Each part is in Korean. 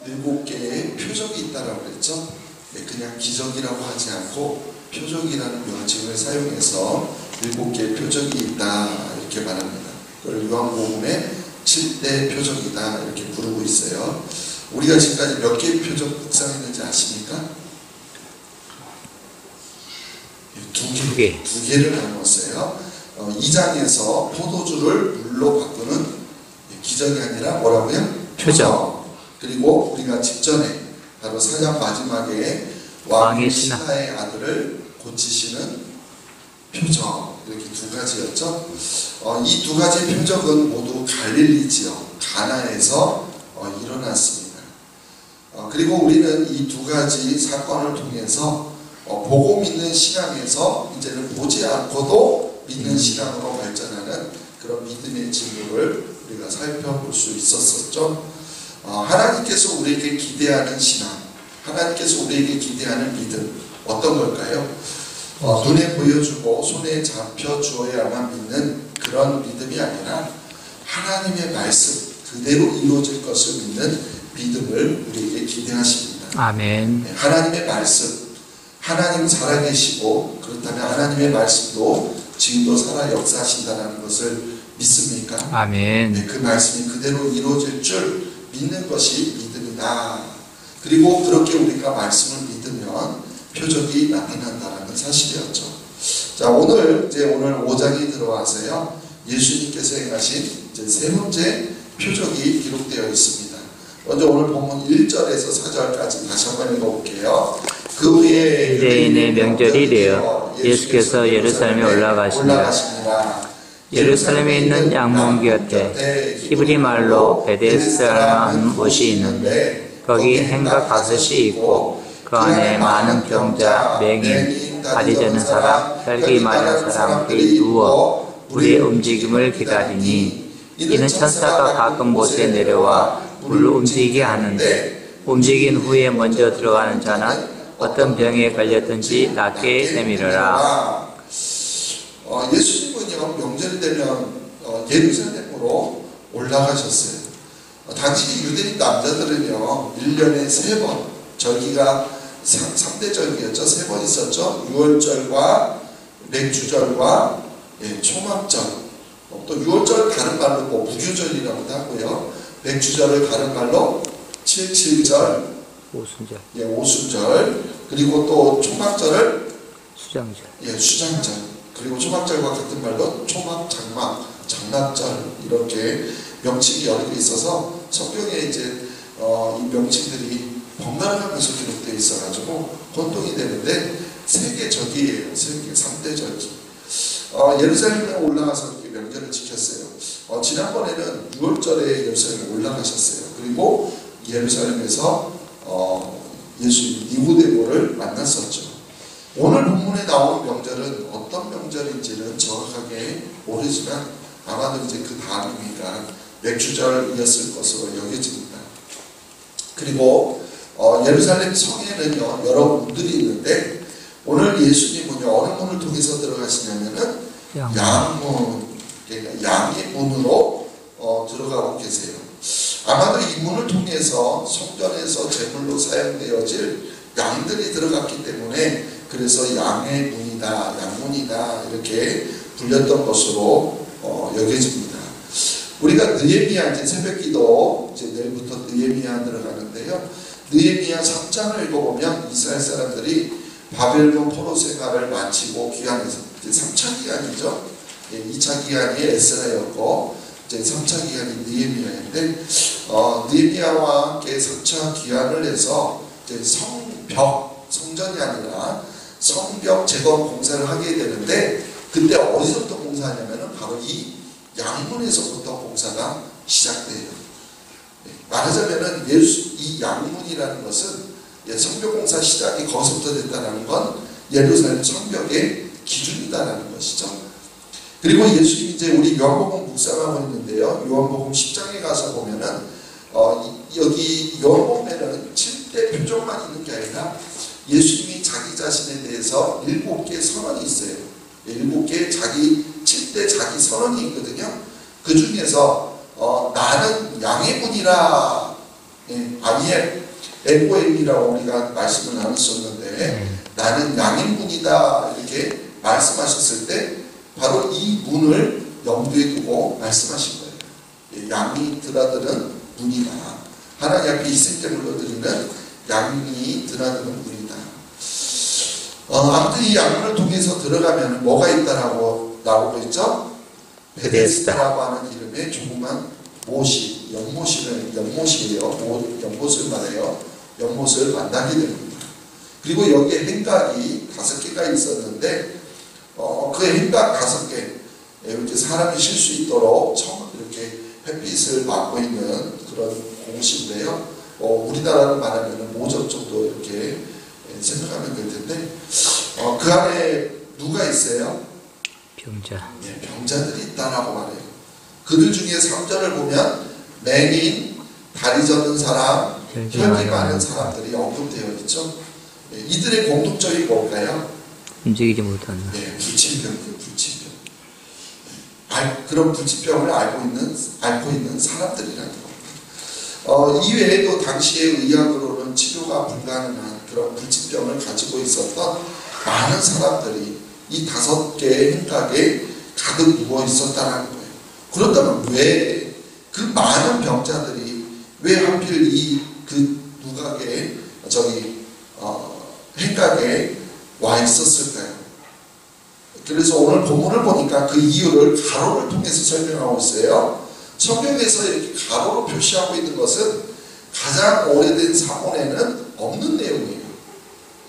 7개의 표적이 있다라고 그랬죠. 그냥 기적이라고 하지 않고 표적이라는 명칭을 사용해서 7개의 표적이 있다 이렇게 말합니다. 그걸 요한복음의 7대 표적이다 이렇게 부르고 있어요. 우리가 지금까지 몇 개의 표적 묵상했는지 아십니까? 두 개를 나눴어요. 2장에서 포도주를 물로 바꾸는 기적이 아니라 뭐라고요? 표적. 그리고 우리가 직전에 바로 4장 마지막에 왕의 신하의 아들을 고치시는 표적, 이렇게 2가지였죠. 이 2가지 표적은 모두 갈릴리 지역 가나에서 일어났습니다. 그리고 우리는 이 2가지 사건을 통해서 보고 믿는 신앙에서 이제는 보지 않고도 믿는 신앙으로 발전하는 그런 믿음의 진보를 우리가 살펴볼 수 있었었죠. 하나님께서 우리에게 기대하는 신앙, 하나님께서 우리에게 기대하는 믿음, 어떤 걸까요? 눈에 보여주고 손에 잡혀주어야만 믿는 그런 믿음이 아니라 하나님의 말씀 그대로 이루어질 것을 믿는 믿음을 우리에게 기대하십니다. 아멘. 하나님의 말씀, 하나님 살아계시고 그렇다면 하나님의 말씀도 지금도 살아 역사하신다는 것을 믿습니까? 아멘. 그 말씀이 그대로 이루어질 줄 믿는 것이 믿음이다. 그리고 그렇게 우리가 말씀을 믿으면 표적이 나타난다는 사실이었죠. 자, 오늘 5장에 들어와서요. 예수님께서 행하신 이제 3번째 표적이 기록되어 있습니다. 먼저 오늘 본문 1절에서 4절까지 다시 한번 읽어볼게요. 그 후에 유대인의 명절이 되어 예수께서 예루살렘에 올라가시니라. 예루살렘에 있는 양문 곁에 히브리 말로 베데스다라는 곳이 있는데 거기 행각 5이 있고 그 안에 많은 병자, 맹인, 다리 저는 사람, 혈기 많은 사람들이 누워 물의 움직임을 기다리니 이는 천사가 가끔 못에 내려와 물을 움직이게 하는데 움직인 후에 먼저 들어가는 자는 어떤 병에 걸렸든지 낫게 되밀어라. 예수님은요, 명절 되면 예루살렘으로 올라가셨어요. 당시 유대인 남자들은요 1년에 3번 절기가 3대 절기였죠. 3번 있었죠. 유월절과 맥주절과 초막절. 또 유월절 다른 말로 무교절이라고도 하고요. 맥주절을 다른 말로 7.7절, 오순절. 오순절. 그리고 또 초막절을 수장절. 수장절. 그리고 초막절과 같은 말로 초막, 장막, 장막절 이렇게 명칭이 여러 개 있어서 성경에 이제 이 명칭들이 번갈아가면서 기록되어 있어가지고 혼동이 되는데 3개 절기예요. 3대 절기. 예루살렘에 올라가서 이렇게 명절을 지켰어요. 지난번에는 6월절에 예루살렘에 올라가셨어요. 그리고 예루살렘에서 예수님 니고데모를 만났었죠. 오늘 본문에 나오는 명절은 어떤 명절인지는 정확하게 모르지만 아마도 이제 그 다음이니까 맥주절이었을 것으로 여겨집니다. 그리고 예루살렘 성에는요 여러 문들이 있는데 오늘 예수님은요 어느 문을 통해서 들어가시냐면은 양문, 그러니까 양의 문으로 들어가고 계세요. 아마도 이 문을 통해서 성전에서 제물로 사용되어질 양들이 들어갔기 때문에 그래서 양의 문이다, 양문이다 이렇게 불렸던 것으로 여겨집니다. 우리가 느헤미야 이제 새벽기도 이제 내일부터 느헤미야 들어가는데요. 느헤미야 3장을 읽어보면 이스라엘 사람들이 바벨론 포로 생활을 마치고 귀환해서 이제 3차 기간이죠. 2차 기간이 에스라였고 이제 3차 기간이 느헤미야인데 느헤미야와 함께 3차 기간을 해서 이제 성전이 아니라 성벽 재건 공사를 하게 되는데 그때 어디서부터 공사하냐면은 바로 이 양문에서부터 공사가 시작돼요. 말하자면은 이 양문이라는 것은 성벽 공사 시작이 거기서부터 됐다는 건 예루살렘 성벽의 기준이다라는 것이죠. 그리고 예수님이 이제 우리 요한복음 묵상하고 있는데요. 요한복음 10장에 가서 보면은 여기 요한복음에는 7대 표적만 있는 게 아니라 예수님이 자기 자신에 대해서 7개의 선언이 있어요. 7개의 7대 자기 선언이 있거든요. 그 중에서 나는 양의 문이라 FOM이라고 우리가 말씀을 나눴었는데 나는 양인문이다 이렇게 말씀하셨을 때 바로 이 문을 염두에 두고 말씀하신 거예요. 양이 드나드는 문이다. 하나님 앞에 있을 때 불러드리는 양이 드나드는 문이다. 아무튼 이 양문을 통해서 들어가면 뭐가 있다라고 나오고 있죠? 베데스다라고 하는 이름의 조그만 못이, 연못이에요. 연못을 말해요. 연못을 만나게 됩니다. 그리고 여기에 행각이 5개가 있었는데 그 행각 5개 이렇게 사람이 쉴 수 있도록 이렇게 햇빛을 받고 있는 그런 곳인데요. 우리나라로 말하면 모접 정도 이렇게 생각하면 될 텐데 그 안에 누가 있어요? 병자. 병자들이 있다라고 말해요. 그들 중에 3절을 보면 맹인, 다리 젖은 사람, 혈기 많은 사람들이 언급되어 있죠. 이들의 공통점이 뭘까요? 움직이지 못한다. 불치병이에요. 불치병. 그런 불치병을 앓고 있는 사람들이라는 겁니다. 이외에도 당시의 의학으로는 치료가 불가능한 그런 불치병을 가지고 있었던 많은 사람들이 이 5개의 행각에 가득 누워 있었다는 거예요. 그렇다면 왜 그 많은 병자들이 왜 하필 그 누각에 행각에 와 있었을까요? 그래서 오늘 본문을 보니까 그 이유를 가로를 통해서 설명하고 있어요. 성경에서 이렇게 가로로 표시하고 있는 것은 가장 오래된 사본에는 없는 내용이에요.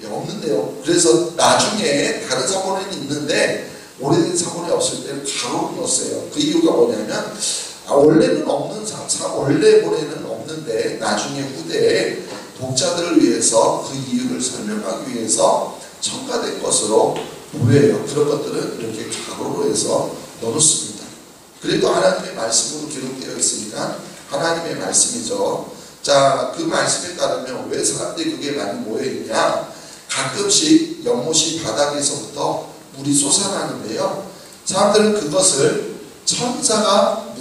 없는 내용. 그래서 나중에 다른 사본에는 있는데 오래된 사본이 없을 때는 가로로 넣었어요. 그 이유가 뭐냐면 원래는 없는 원래 본에는 없는데 나중에 후대에 독자들을 위해서 그 이유를 설명하기 위해서 첨가된 것으로 보여요. 그런 것들은 이렇게 가로로 해서 넣어놓습니다. 그래도 하나님의 말씀으로 기록되어 있으니까 하나님의 말씀이죠. 자, 그 말씀에 따르면 왜 사람들이 그게 많이 모여있냐? 가끔씩 연못이 바닥에서부터 물이 솟아나는데요. 사람들은 그것을 천사가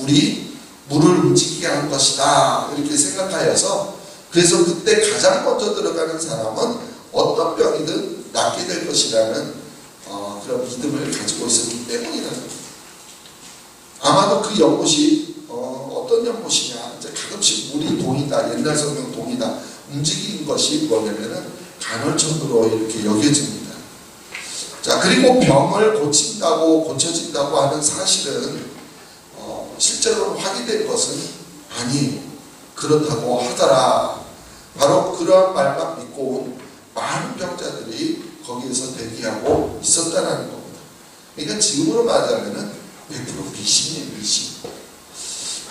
물을 움직이게 한 것이다 이렇게 생각하여서 그래서 그때 가장 먼저 들어가는 사람은 어떤 병이든 낫게 될 것이라는 그런 믿음을 가지고 있었기 때문이라는 겁니다. 아마도 그 연못이 어떤 연못이냐 이제 가끔씩 물이 동이다 옛날 성경 동이다 움직이는 것이 뭐냐면은 간헐천으로 이렇게 여겨집니다. 자, 그리고 병을 고쳐진다고 하는 사실은 실제로 확인된 것은 아니에요. 그렇다고 하더라. 바로 그런 말만 믿고 온 많은 병자들이 거기에서 대기하고 있었다는 겁니다. 그러니까 지금으로 말하자면 100% 미신이에요. 미신.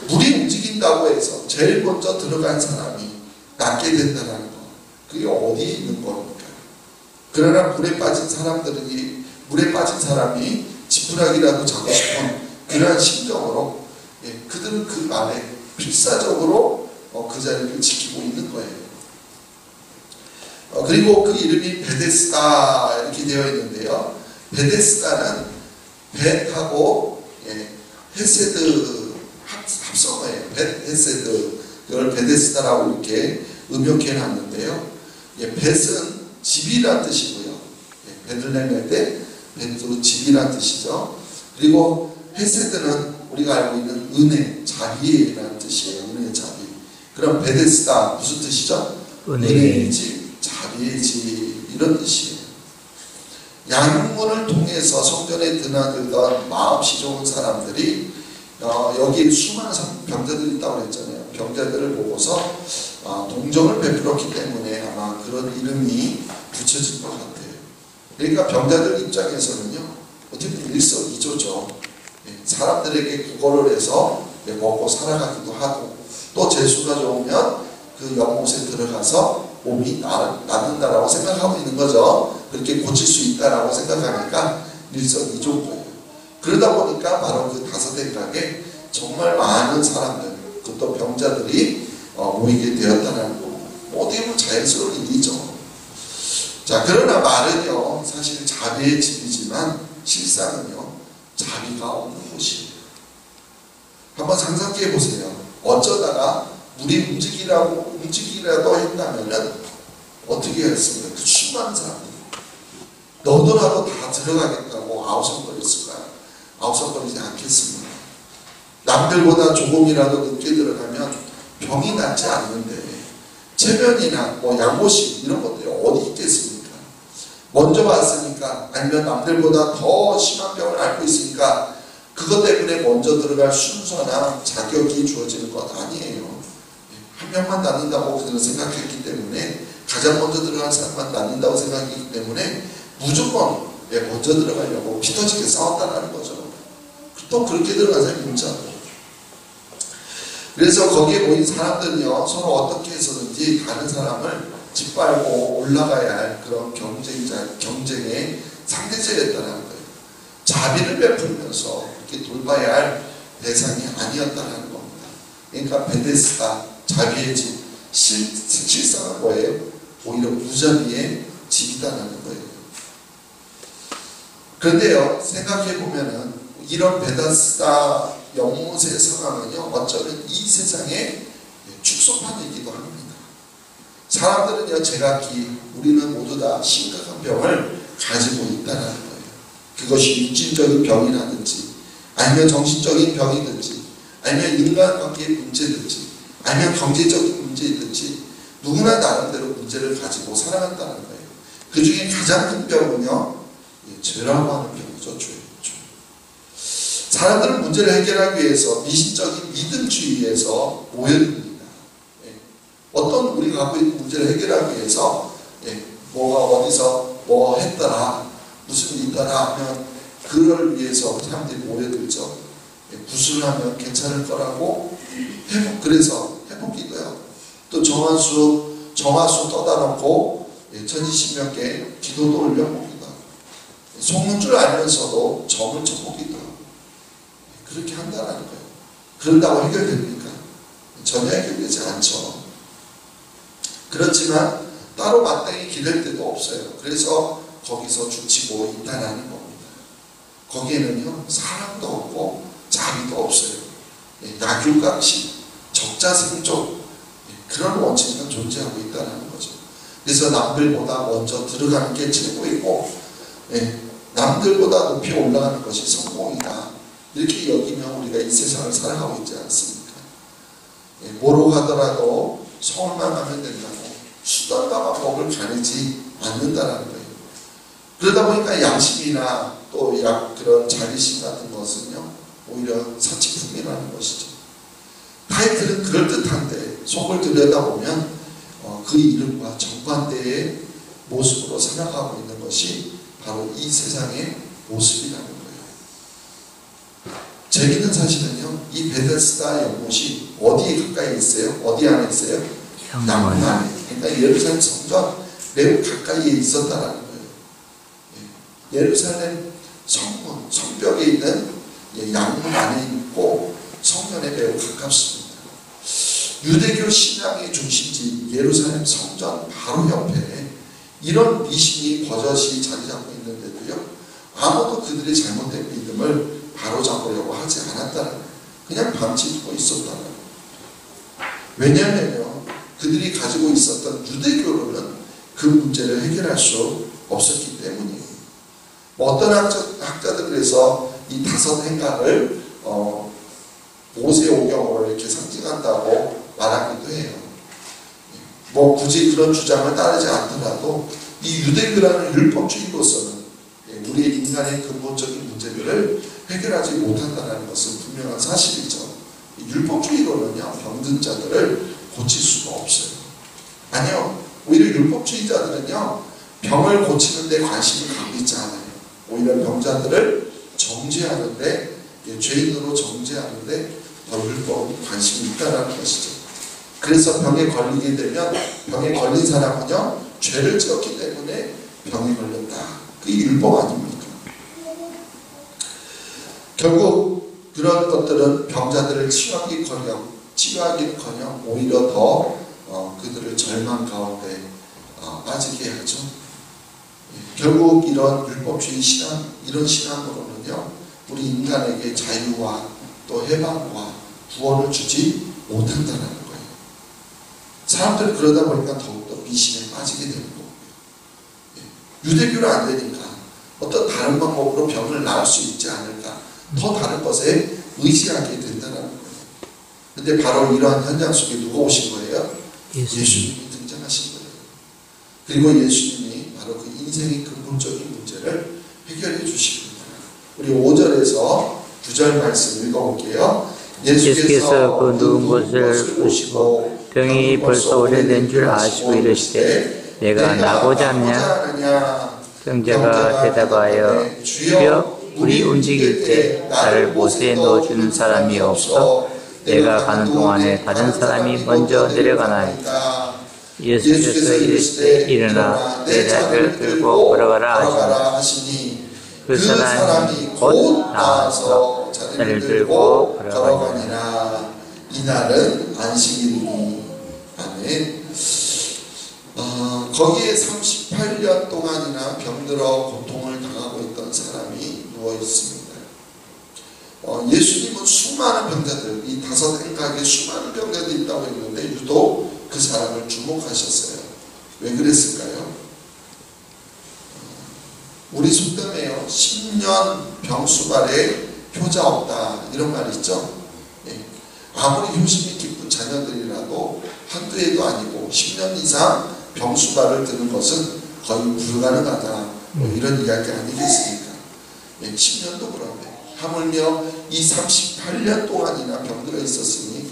물이 움직인다고 해서 제일 먼저 들어간 사람이 낫게 된다는 거. 그게 어디에 있는 겁니까? 그러나 물에 빠진 사람이 지푸라기라도 잡고 싶은 그러한 심정으로 그들은 그 말에 필사적으로 그 자리를 지키고 있는 거예요. 그리고 그 이름이 베데스다 이렇게 되어 있는데요. 베데스다는 벳하고 헤세드 합성어예요. 벳, 헤세드. 이걸 베데스다라고 이렇게 음역해 놨는데요. 벳은 집이란 뜻이고요. 베들레헴 때 벳도 집이란 뜻이죠. 그리고 헤세드는 우리가 알고 있는 은혜, 자비라는 뜻이에요. 은혜, 자비. 그럼 베데스다 무슨 뜻이죠? 은혜의 집, 자비의 집 이런 뜻이에요. 양문을 통해서 성전에 드나들던 마음씨 좋은 사람들이 여기 수많은 병자들이 있다고 했잖아요. 병자들을 보고서 동정을 베풀었기 때문에 아마 그런 이름이 붙여진 것 같아요. 그러니까 병자들 입장에서는요, 어쨌든 일석이조죠. 사람들에게 구걸을 해서 먹고 살아가기도 하고, 또 재수가 좋으면 그 연못에 들어가서 몸이 낫는다라고 생각하고 있는 거죠. 그렇게 고칠 수 있다라고 생각하니까 일석이조인 거예요. 그러다 보니까 바로 그 5행각에 정말 많은 사람들, 또 병자들이 모이게 되었다는 거. 어떻게 보면 자연스러운 일이죠. 자, 그러나 말은요, 사실 자비의 집이지만 실상은요, 자비가 없는 곳이에요. 한번 상상해 보세요. 어쩌다가 물이 움직이라도 했다면은 어떻게 했습니까? 그 수많은 사람들이 너도나도 다 들어가겠다고 아우성거렸을까요? 아우성거리지 않겠습니다. 남들보다 조금이라도 늦게 들어가면 병이 낫지 않는데 체면이나 양보심 이런 것들이 어디 있겠습니까? 먼저 왔으니까 아니면 남들보다 더 심한 병을 앓고 있으니까 그것 때문에 먼저 들어갈 순서나 자격이 주어지는 것 아니에요. 한 명만 낫는다고 그들은 생각했기 때문에 가장 먼저 들어간 사람만 낫는다고 생각했기 때문에 무조건 먼저 들어가려고 피 터지게 싸웠다는 거죠. 또 그렇게 들어간 사람이 문자고. 그래서 거기에 모인 사람들은요, 서로 어떻게 해서든지 다른 사람을 짓밟고 올라가야 할 그런 경쟁의 상대제였다는 거예요. 자비를 베풀면서 이렇게 돌봐야 할 대상이 아니었다는 겁니다. 그러니까 베데스다, 자비의 집, 실상은 뭐예요? 오히려 무자비의 집이다라는 거예요. 그런데요, 생각해보면은 이런 베데스다 연못의 상황은요, 어쩌면 이 세상의 축소판이기도 합니다. 사람들은요, 제각기 우리는 모두 다 심각한 병을 가지고 있다는 거예요. 그것이 육신적인 병이라든지 아니면 정신적인 병이든지 아니면 인간관계의 문제든지 아니면 경제적인 문제든지 누구나 나름대로 문제를 가지고 살아간다는 거예요. 그 중에 가장 큰 병은요, 죄라고 하는 병이죠. 죄. 사람들은 문제를 해결하기 위해서 미신적인 믿음주의에서 모여듭니다. 어떤 우리가 갖고 있는 문제를 해결하기 위해서 뭐가 어디서 뭐 했더라, 무슨 일이 있더라 하면 그걸 위해서 사람들이 모여들죠. 무슨 하면 괜찮을 거라고 그래서 해보기도요. 또 정화수 떠다 놓고 천지신명께 기도도 올려봅니다. 속는 줄 알면서도 점을 쳐보기도 하고 그렇게 한다는 거예요. 그런다고 해결됩니까? 전혀 해결되지 않죠. 그렇지만 따로 마땅히 기댈 데도 없어요. 그래서 거기서 죽치고 있다라는 겁니다. 거기에는요, 사랑도 없고 자비도 없어요. 약육강식, 적자생존, 그런 원칙은 존재하고 있다는 거죠. 그래서 남들보다 먼저 들어가는 게 최고이고 남들보다 높이 올라가는 것이 성공이다. 이렇게 여기면 우리가 이 세상을 살아가고 있지 않습니까? 뭐로 가더라도 서울만 가면 된다고 수단과 방법을 가리지 않는다는 거예요. 그러다 보니까 양심이나 또 그런 자비심 같은 것은요, 오히려 사치품이라는 것이죠. 타이틀은 그럴듯한데 속을 들여다보면 그 이름과 정반대의 모습으로 살아가고 있는 것이 바로 이 세상의 모습이라는 거예요. 재밌는 사실은요, 이 베데스다 연못이 어디에 가까이 있어요? 어디 안에 있어요? 양문 안에. 그러니까 예루살렘 성전 매우 가까이에 있었다라는 거예요. 예루살렘 성문, 성벽에 있는 양문 안에 있고 성전에 매우 가깝습니다. 유대교 신앙의 중심지 예루살렘 성전 바로 옆에 이런 미신이 버젓이 자리 잡고 있는데도요, 아무도 그들의 잘못된 믿음을 바로잡으려고 하지 않았다는 거예요. 그냥 방치하고 있었다는 거예요. 왜냐하면요, 그들이 가지고 있었던 유대교로는 그 문제를 해결할 수 없었기 때문이에요. 어떤 학자들은 그래서 이 다섯 행각을 모세오경으로 이렇게 상징한다고 말하기도 해요. 굳이 그런 주장을 따르지 않더라도 이 유대교라는 율법주의로서는 우리의 인간의 근본적인 문제들을 해결하지 못한다는 것은 분명한 사실이죠. 율법주의로는요, 병든 자들을 고칠 수가 없어요. 아니요, 오히려 율법주의자들은요, 병을 고치는 데 관심을 갖고 있지 않아요. 오히려 병자들을 정죄하는데, 죄인으로 정죄하는데 더 율법은 관심이 있다는 것이죠. 그래서 병에 걸리게 되면 병에 걸린 사람은요, 죄를 지었기 때문에 병에 걸렸다. 그게 율법 아닙니까? 결국 그런 것들은 병자들을 치유하기는커녕 오히려 더 그들을 절망 가운데 빠지게 하죠. 결국 이런 율법주의 신앙, 이런 신앙으로는요, 우리 인간에게 자유와 또 해방과 구원을 주지 못한다는 거예요. 사람들이 그러다 보니까 더욱더 미신에 빠지게 되는 거고요. 유대교는 안 되니까 어떤 다른 방법으로 병을 나을 수 있지 않을까, 더 다른 것에 의지하게 된다는 거예요. 근데 바로 이러한 현장 속에 누가 오신 거예요? 예수님이 등장하신 거예요. 그리고 예수님이 바로 그 인생의 근본적인 문제를 해결해 주시는 거예요. 우리 5절에서 9절 말씀 읽어볼게요. 예수께서 그 누운 것을 보시고 병이 벌써 오래된 줄 아시고 이르시되 내가 나고자 하느냐? 병자가 대답하여 주여 우리 움직일 때 나를 못에 넣어주는 사람이 없어 내가 가는 동안에 다른 사람이 먼저 내려가나이다. 예수께서 이르시되 일어나 내 자리를 들고 걸어가라 하시니 그 사람이 곧 나와서 자리를 들고 걸어가니라. 이날은 안식일이니. 아멘. 거기에 38년 동안이나 병들어 고통을 당하고 있던 사람이 누워 있습니다. 예수님은 수많은 병자들, 이 5 행각에 수많은 병자들이 있다고 했는데 유독 그 사람을 주목하셨어요. 왜 그랬을까요? 우리 속담에요, 10년 병수발에 효자 없다, 이런 말이 있죠. 아무리 효심이 깊은 자녀들이라도 한두 해도 아니고 10년 이상 병수발을 드는 것은 거의 불가능하다, 이런 이야기 아니겠습니까? 10년도 그런데 하물며 이 38년 동안이나 병들어 있었으니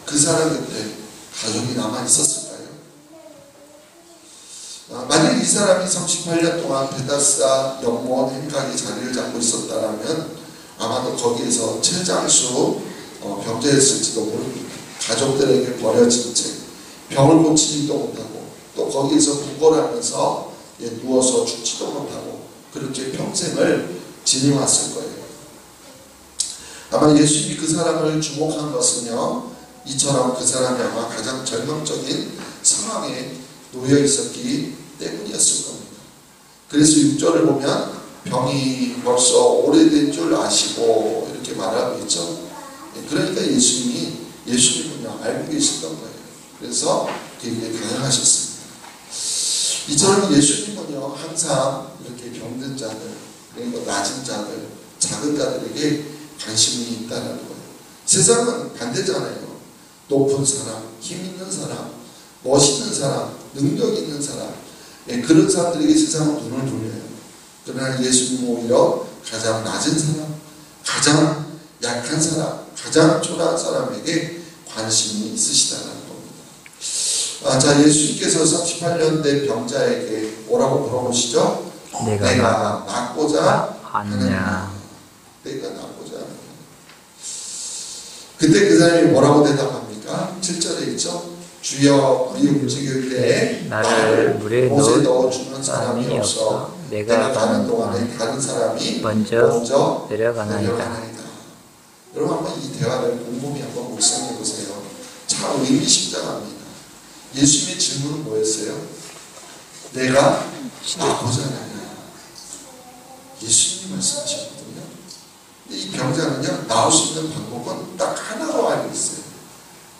그 사람 곁에 가족이 남아 있었을까요? 만약 이 사람이 38년 동안 베다스다 연못 행각에 자리를 잡고 있었다면 아마도 거기에서 최장수 병자였을지도 모릅니다. 가족들에게 버려진 채 병을 고치지도 못하고 또 거기에서 구걸하면서 누워서 죽지도 못하고 그렇게 평생을 지내왔을 거예요. 아마 예수님이 그 사람을 주목한 것은요, 이처럼 그 사람이 아마 가장 절망적인 상황에 놓여 있었기 때문이었을 겁니다. 그래서 6절을 보면 병이 벌써 오래된 줄 아시고 이렇게 말하고 있죠. 그러니까 예수님은요 알고 계셨던 거예요. 그래서 그에게 다양하셨습니다. 이처럼 예수님은요 항상 이렇게 병든 자들, 그리고 낮은 자들, 작은 자들에게 관심이 있다는 거예요. 세상은 반대잖아요. 높은 사람, 힘 있는 사람, 멋있는 사람, 능력 있는 사람, 그런 사람들에게 세상은 눈을 돌려요. 그러나 예수님은 오히려 가장 낮은 사람, 가장 약한 사람, 가장 초라한 사람에게 관심이 있으시다는 겁니다. 자, 예수님께서 38년 된 병자에게 뭐라고 물어보시죠? 내가 낫고자 하느냐? 내가 낫고자 하느냐? 그때 그 사람이 뭐라고 대답합니까? 7절에 있죠? 주여 우리 움직일 때 나를 물에 넣어주는 사람이 없어 내가 가는 동안에 다른 사람이 먼저 내려가나이다. 여러분 한번 이 대화를 곰곰이 한번 묵상해 보세요. 참 의미심장합니다. 예수님의 질문은 뭐였어요? 내가 낫고자 하느냐? 예수님이 말씀하셨거든요. 이 병자는요 나올 수 있는 방법은 딱 하나로 알고 있어요.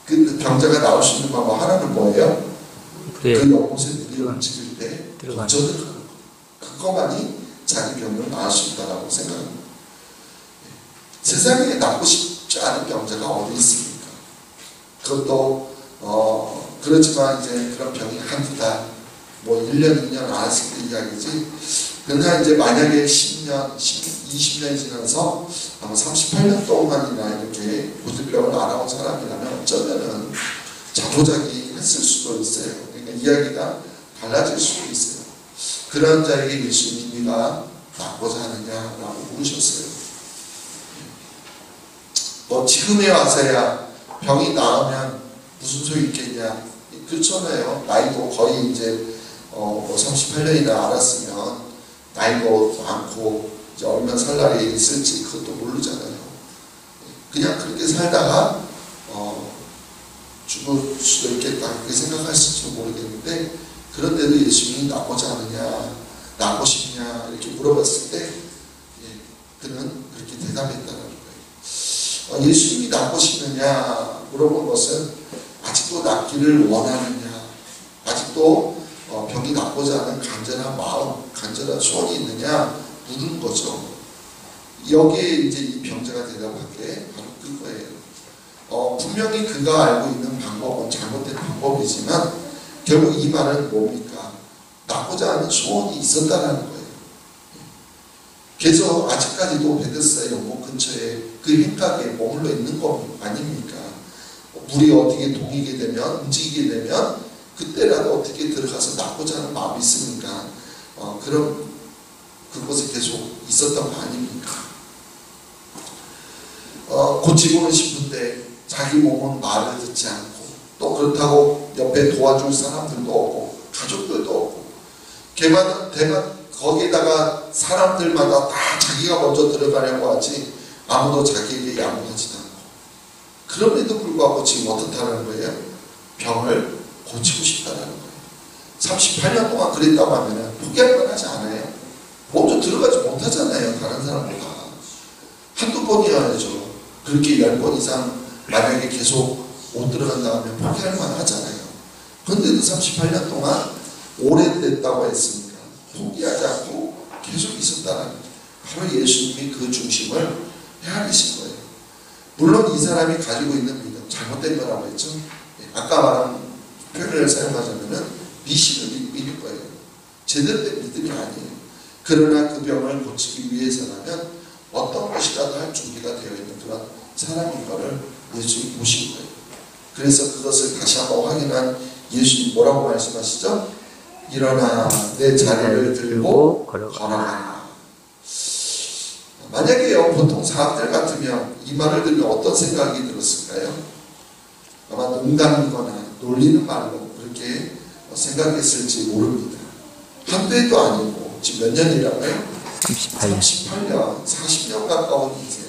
그 병자가 나올 수 있는 방법 하나는 뭐예요? 그 연못에 물이 움직일 때 들어가는 거. 그것만이 자기 병을 나을 수 있다고 생각합니다. 세상에 낫고 싶지 않은 병자가 어디 있습니까? 그것도 그렇지만 이제 그런 병이 한두 달, 뭐 1년, 2년 알았을 때 이야기지. 그러나 이제 만약에 10년, 20년이 지나서 아마 38년 동안이나 이렇게 고질병을 알아온 사람이라면 어쩌면은 자포자기 했을 수도 있어요. 그러니까 이야기가 달라질 수도 있어요. 그런 자에게 예수님이 네가 낫고자 하느냐라고 물으셨어요. 뭐 지금에 와서야 병이 나으면 무슨 소용이 있겠냐? 그렇잖아요. 나이도 거의 이제 38년이나 알았으면 나이도 많고 이제 얼마나 살 날이 있을지 그것도 모르잖아요. 그냥 그렇게 살다가 죽을 수도 있겠다 그렇게 생각하실지도 모르겠는데 그런데도 예수님이 낫고자 하느냐, 낫고 싶냐 이렇게 물어봤을 때 그는 그렇게 대답했다는 거예요. 예수님이 낫고 싶느냐 물어본 것은 아직도 낫기를 원하느냐 아직도 병이 낫고자 하는 간절한 마음, 간절한 소원이 있느냐 묻는 거죠. 여기에 이제 이 병자가 대답한 게 바로 그거예요. 분명히 그가 알고 있는 방법은 잘못된 방법이지만 결국 이 말은 뭡니까? 낫고자 하는 소원이 있었다라는 거예요. 그래서 아직까지도 베데스다 연못 근처에 그 행각에 머물러 있는 거 아닙니까? 물이 어떻게 동이게 되면, 움직이게 되면 그때라도 어떻게 들어가서 낫고자 하는 마음이 있으니까 그런 그곳에 계속 있었던 거 아닙니까? 고치고는 싶은데 자기 몸은 말을 듣지 않고 또 그렇다고 옆에 도와줄 사람들도 없고 가족들도 없고 대만 거기에다가 사람들마다 다 자기가 먼저 들어가려고 하지 아무도 자기에게 양보하지도 않고 그럼에도 불구하고 지금 어떻다는 거예요? 병을 고치고 싶다는 거예요. 38년 동안 그랬다고 하면 포기할 만하지 않아요? 먼저 들어가지 못하잖아요. 다른 사람보다. 한두 번이어야죠. 그렇게 10번 이상 만약에 계속 못 들어간다 하면 포기할 만하잖아요. 그런데도 38년 동안 오래됐다고 했으니까 포기하지 않고 계속 있었다는 거예요. 바로 예수님이 그 중심을 헤아리신 거예요. 물론 이 사람이 가지고 있는 믿음 잘못된 거라고 했죠. 아까 말한 표현을 사용하자면 미신을 믿을 거예요. 제대로 된 믿음이 아니에요. 그러나 그 병을 고치기 위해서라면 어떤 것이라도 할 준비가 되어 있는 그런 사람인 것을 예수님이 보신 거예요. 그래서 그것을 다시 한번 확인한 예수님 뭐라고 말씀하시죠? 일어나 내 자리를 들고 걸어가라. 만약에요 보통 사람들 같으면 이 말을 들으면 어떤 생각이 들었을까요? 아마 농담이거나 놀리는 말로 그렇게 생각했을지 모릅니다. 한두 해도 아니고 지금 몇 년이라고요? 38년 40년 가까운 인생.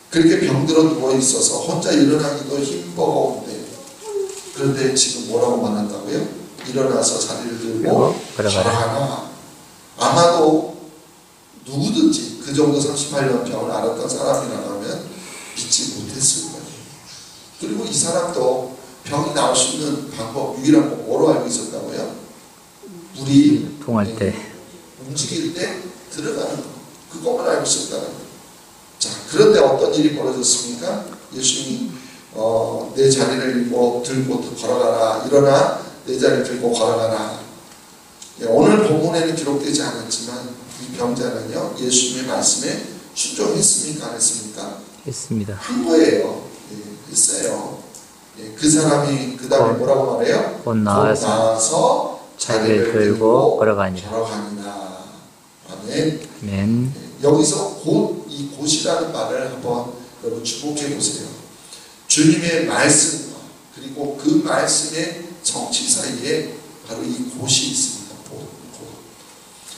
그렇게 병들어 누워있어서 혼자 일어나기도 힘버거운데 그런데 지금 뭐라고 말한다고요? 일어나서 자리를 들고 걸어가라. 아마도 누구든지 그 정도 38년 병을 앓았던 사람이라면 믿지 못했을 거예요. 그리고 이 사람도 병이 나올 수 있는 방법 유일한 거 뭐로 알고 있었다고요? 물이 동할 때 움직일 때 들어가는 거 그것만 알고 있었다는 거예요. 자, 그런데 어떤 일이 벌어졌습니까? 예수님이 내 자리를 들고 걸어가라. 일어나 내 자리를 들고 걸어가라. 오늘 본문에는 기록되지 않았지만 이 병자는요 예수님의 말씀에 순종했습니까? 안 했습니까? 했습니다. 한 거예요. 했어요. 그 사람이 그 다음에 뭐라고 말해요? 곧 나와서 자리를 들고 걸어가니라. 아멘. 아멘. 여기서 이 곧이라는 말을 한번 여러분 주목해 보세요. 주님의 말씀과 그리고 그 말씀의 성취 사이에 바로 이 곧이 있습니다.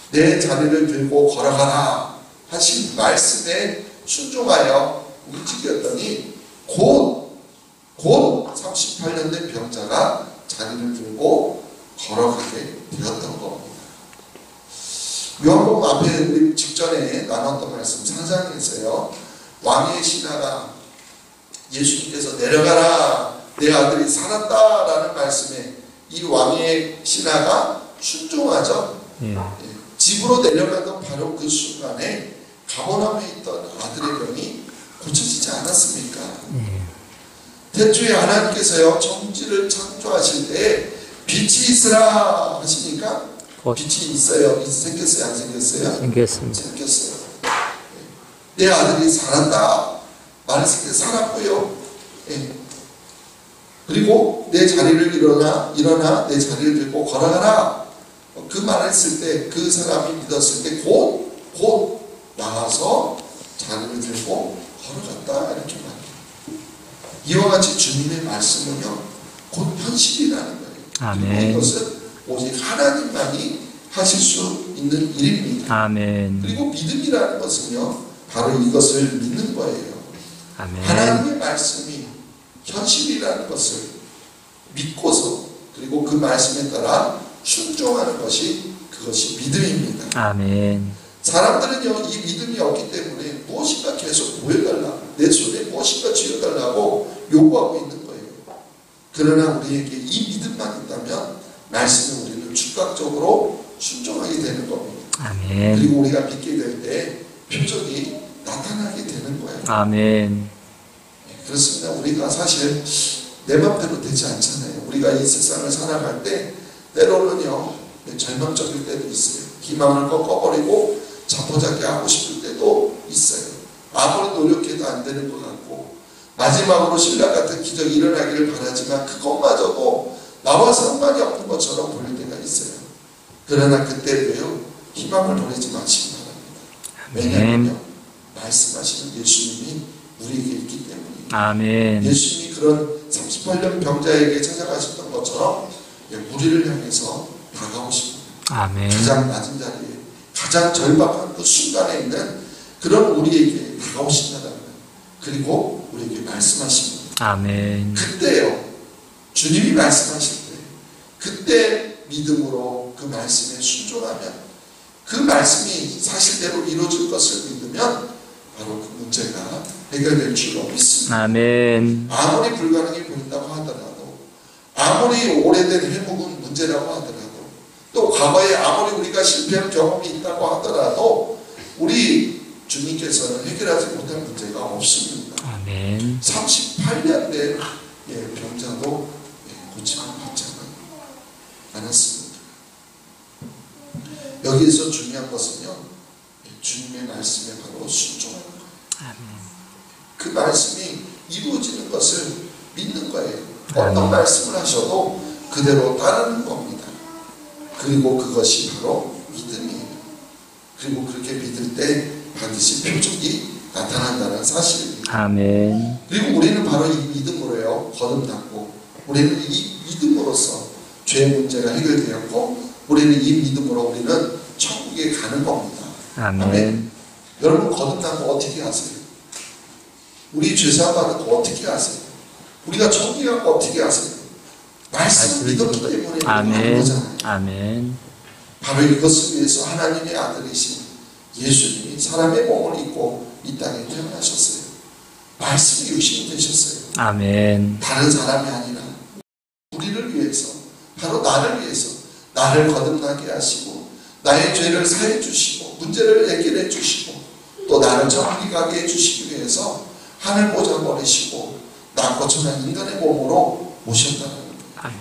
내 자리를 들고 걸어가라 하신 말씀에 순종하여 움직였더니 곧 38년 된 병자가 자리를 들고 걸어가게 되었던 겁니다. 요한복음 앞에 우리 직전에 나눴던 말씀 상상했어요. 왕의 신하가 예수님께서 내려가라 내 아들이 살았다라는 말씀에 이 왕의 신하가 순종하죠. 집으로 내려가던 바로 그 순간에 가버나움에 있던 아들의 병이 고쳐지지 않았습니까? 태초에 하나님께서요 정지를 창조하실 때 빛이 있으라 하시니까 빛이 있어요? 생겼어요? 안 생겼어요? 생겼습니다. 생겼어요. 내 아들이 살았다 말했을 때 살았고요. 그리고 내 자리를 일어나 내 자리를 들고 걸어가라. 그 말했을 때 그 사람이 믿었을 때 곧 나와서 자리를 들고 걸어갔다 이렇게 말해요. 이와 같이 주님의 말씀은요 곧 현실이라는 거예요. 아멘. 이것은 오직 하나님만이 하실 수 있는 일입니다. 아멘. 그리고 믿음이라는 것은요 바로 이것을 믿는 거예요. 아멘. 하나님의 말씀이 현실이라는 것을 믿고서 그리고 그 말씀에 따라 순종하는 것이 그것이 믿음입니다. 아멘. 사람들은요 이 믿음이 없기 때문에 무엇인가 계속 보여달라 내 손에 무엇인가 쥐어달라고 요구하고 있는 거예요. 그러나 우리에게 이 믿음만 있다면 말씀에 우리는 즉각적으로 순종하게 되는 겁니다. 아멘. 그리고 우리가 믿게 될 때 표적이 나타나게 되는 거예요. 아멘. 그렇습니다. 우리가 사실 내 맘대로 되지 않잖아요. 우리가 이 세상을 살아갈 때 때로는요 절망적일 때도 있어요. 희망을 꺾어버리고 자포자기 하고 싶을 때도 있어요. 아무리 노력해도 안 되는 것 같고 마지막으로 신라 같은 기적이 일어나기를 바라지만 그것마저도 나와 상관이 없는 것처럼 보일 때가 있어요. 그러나 그때도요 희망을 버리지 마시기 바랍니다. 왜냐하면요 말씀하시는 예수님이 우리에게 있기 때문이에요. 아멘. 예수님이 그런 38년 병자에게 찾아가셨던 것처럼 우리를 향해서 다가오십니다. 아멘. 가장 낮은 자리에 가장 절박한 그 순간에 있는 그런 우리에게 다가오신다는 거예요. 그리고 우리에게 말씀하십니다. 아멘. 그때요 주님이 말씀하실 때 그때 믿음으로 그 말씀에 순종하면 그 말씀이 사실대로 이루어질 것을 믿으면 바로 그 문제가 해결될 줄로 믿습니다. 아멘. 아무리 불가능해 보인다고 하더라도 아무리 오래된 회복은 문제라고 하더라도 또 과거에 아무리 우리가 실패한 경험이 있다고 하더라도 우리 주님께서는 해결하지 못한 문제가 없습니다. 아멘. 38년 된 병자도 고침을 받지 않았습니다. 여기에서 중요한 것은요 주님의 말씀에 바로 순종하는 거예요. 아멘. 그 말씀이 이루어지는 것을 믿는 거예요. 어떤 말씀을 하셔도 그대로 따르는 겁니다. 그리고 그것이 바로 믿음이에요. 그리고 그렇게 믿을 때 반드시 표적이 나타난다는 사실입니다. 아멘. 그리고 우리는 바로 이 믿음으로요 거듭났고 우리는 이 믿음으로써 죄의 문제가 해결되었고 우리는 이 믿음으로 우리는 천국에 가는 겁니다. 아멘. 여러분 거듭난 거 어떻게 아세요? 우리 죄사함 받은 거 어떻게 아세요? 우리가 천국에 간 거 어떻게 아세요? 말씀을 믿었기 때문에 아멘. 거잖아요. 아멘. 바로 이것을 위해서 하나님의 아들이신 예수님이 사람의 몸을 입고 이 땅에 태어나셨어요. 말씀이 육신이 되셨어요. 아멘. 다른 사람이 아니라 우리를 위해서 바로 나를 위해서 나를 거듭나게 하시고 나의 죄를 사해 주시고 문제를 해결해 주시고 또 나를 정확히 가게 해주시기 위해서 하늘 보좌 버리시고 나 거쳐난 인간의 몸으로 오셨다는 거예요. 아멘.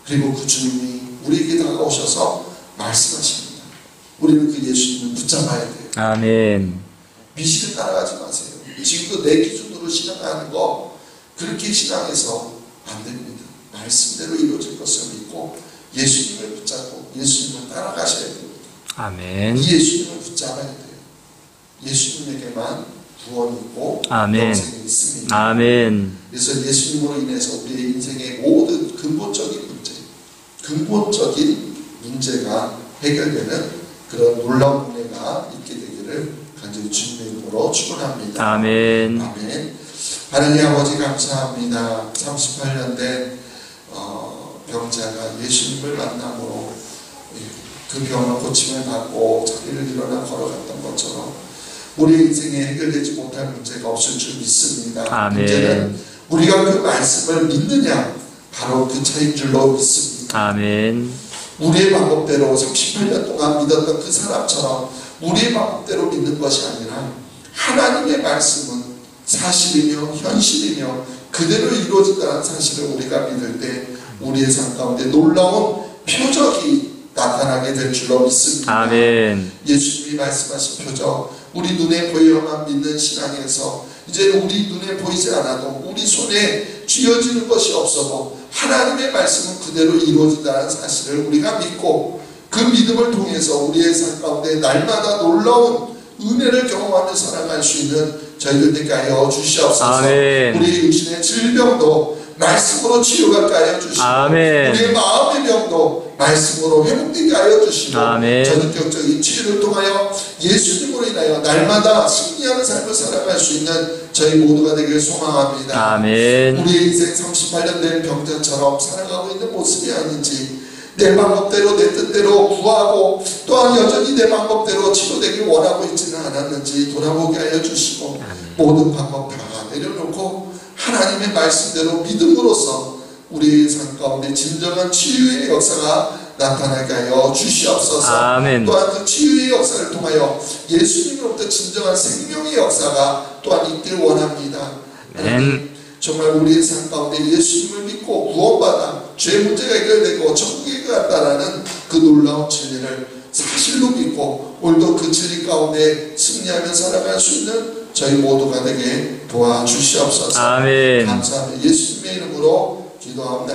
그리고 그 주님이 우리에게 다가오셔서 말씀하십니다. 우리는 그 예수님을 붙잡아야 돼요. 아멘. 미신을 따라가지 마세요. 지금도 내 기준으로 신앙하는 거 그렇게 신앙해서 안 됩니다. 말씀대로 이루어질 것을 믿고 예수님을 붙잡고 예수님을 따라가셔야 됩니다. 아멘. 이 예수님을 붙잡아야 돼요. 예수님에게만 구원이 있고 아멘. 영생이 있습니다. 아멘. 그래서 예수님으로 인해서 우리의 인생의 모든 근본적인 문제가 해결되는 그런 놀라운 은혜가 있게 되기를 간절히 주님의 이름으로 축원합니다. 아멘. 아멘. 하나님 아버지 감사합니다. 38년 된 병자가 예수님을 만남으로 그 병을 고침을 받고 자리를 일어나 걸어갔던 것처럼 우리의 인생에 해결되지 못할 문제가 없을 줄 믿습니다. 아멘. 문제는 우리가 그 말씀을 믿느냐 바로 그 차이인 줄로 믿습니다. 아멘. 우리의 방법대로 38년 동안 믿었던 그 사람처럼 우리의 방법대로 믿는 것이 아니라 하나님의 말씀은 사실이며 현실이며 그대로 이루어진다는 사실을 우리가 믿을 때 우리의 삶 가운데 놀라운 표적이 나타나게 될 줄로 믿습니다. 아멘. 예수님이 말씀하신 표적, 우리 눈에 보여야만 믿는 신앙에서 이제는 우리 눈에 보이지 않아도 우리 손에 쥐어지는 것이 없어도 하나님의 말씀은 그대로 이루어진다는 사실을 우리가 믿고 그 믿음을 통해서 우리의 삶 가운데 날마다 놀라운 은혜를 경험하며 살아갈 수 있는 저희들 되게 하여 주시옵소서. 아멘. 우리의 육신의 질병도 말씀으로 치유가 하여 주시고 아멘. 우리의 마음의 병도 말씀으로 회복되게 하여 주시고 아멘. 전격적인 치유를 통하여 예수님으로 인하여 날마다 승리하는 삶을 살아갈 수 있는 저희 모두가 되길 소망합니다. 아멘. 우리의 인생 38년 된 병자처럼 살아가고 있는 모습이 아닌지 내 방법대로 내 뜻대로 구하고 또한 여전히 내 방법대로 치료되길 원하고 있지는 않았는지 돌아보게 하여 주시고 모든 방법 다 내려놓고 하나님의 말씀대로 믿음으로써 우리의 삶 가운데 진정한 치유의 역사가 나타나게 하여 주시옵소서. 아멘. 또한 그 치유의 역사를 통하여 예수님으로부터 진정한 생명의 역사가 또한 있기를 원합니다. 아멘. 정말 우리의 삶 가운데 예수님을 믿고 구원받아 죄 문제가 해결되고 천국에 갔다라는 그 놀라운 진리를 사실로 믿고 오늘도 그 진리 가운데 승리하며 살아갈 수 있는 저희 모두가 되게 도와주시옵소서. 아멘. 감사합니다. 예수님의 이름으로 기도합니다.